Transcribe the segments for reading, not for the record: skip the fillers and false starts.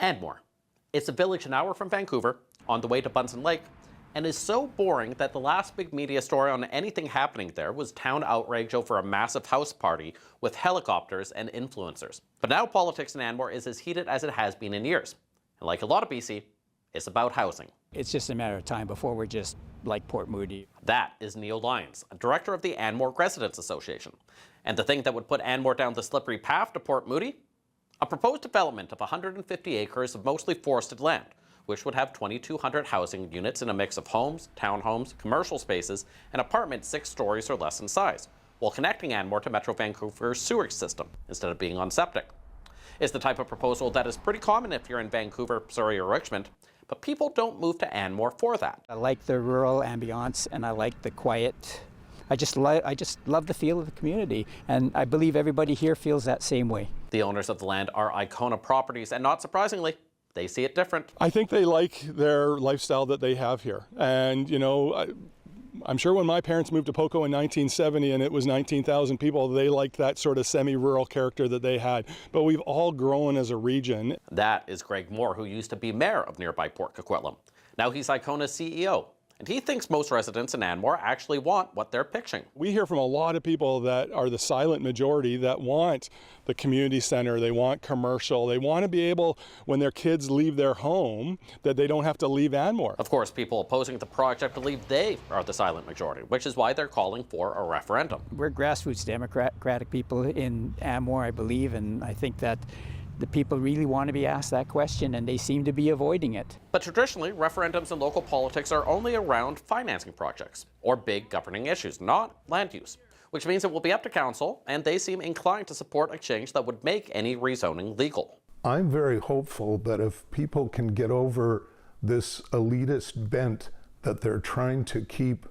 Anmore. It's a village an hour from Vancouver, on the way to Bunsen Lake, and is so boring that the last big media story on anything happening there was town outrage over a massive house party with helicopters and influencers. But now politics in Anmore is as heated as it has been in years. And like a lot of BC, it's about housing. It's just a matter of time before we're just like Port Moody. That is Neil Lyons, director of the Anmore Residents Association. And the thing that would put Anmore down the slippery path to Port Moody? A proposed development of 150 acres of mostly forested land, which would have 2,200 housing units in a mix of homes, townhomes, commercial spaces, and apartments 6 stories or less in size, while connecting Anmore to Metro Vancouver's sewerage system instead of being on septic. It's the type of proposal that is pretty common if you're in Vancouver, Surrey, or Richmond, but people don't move to Anmore for that. I like the rural ambiance and I like the quiet. I just love the feel of the community, and I believe everybody here feels that same way. The owners of the land are Icona Properties, and not surprisingly, they see it different. I think they like their lifestyle that they have here. And, you know, I'm sure when my parents moved to Poco in 1970 and it was 19,000 people, they liked that sort of semi-rural character that they had. But we've all grown as a region. That is Greg Moore, who used to be mayor of nearby Port Coquitlam. Now he's Icona's CEO. And he thinks most residents in Anmore actually want what they're pitching. We hear from a lot of people that are the silent majority that want the community center, they want commercial, they want to be able, when their kids leave their home, that they don't have to leave Anmore. Of course, people opposing the project believe they are the silent majority, which is why they're calling for a referendum. We're grassroots democratic people in Anmore, I believe, and I think that the people really want to be asked that question, and they seem to be avoiding it. But traditionally, referendums in local politics are only around financing projects or big governing issues, not land use, which means it will be up to council, and they seem inclined to support a change that would make any rezoning legal. I'm very hopeful that if people can get over this elitist bent that they're trying to keep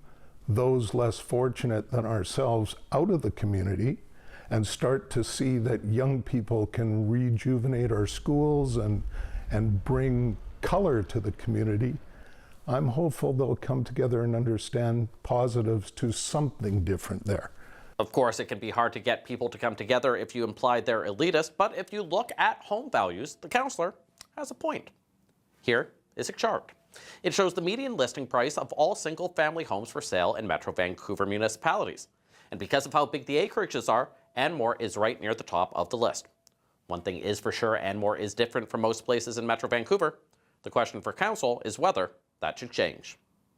those less fortunate than ourselves out of the community, and start to see that young people can rejuvenate our schools and bring color to the community, I'm hopeful they'll come together and understand positives to something different there. Of course, it can be hard to get people to come together if you imply they're elitist, but if you look at home values, the councillor has a point. Here is a chart. It shows the median listing price of all single-family homes for sale in Metro Vancouver municipalities. And because of how big the acreages are, Anmore is right near the top of the list. One thing is for sure, Anmore is different from most places in Metro Vancouver. The question for council is whether that should change.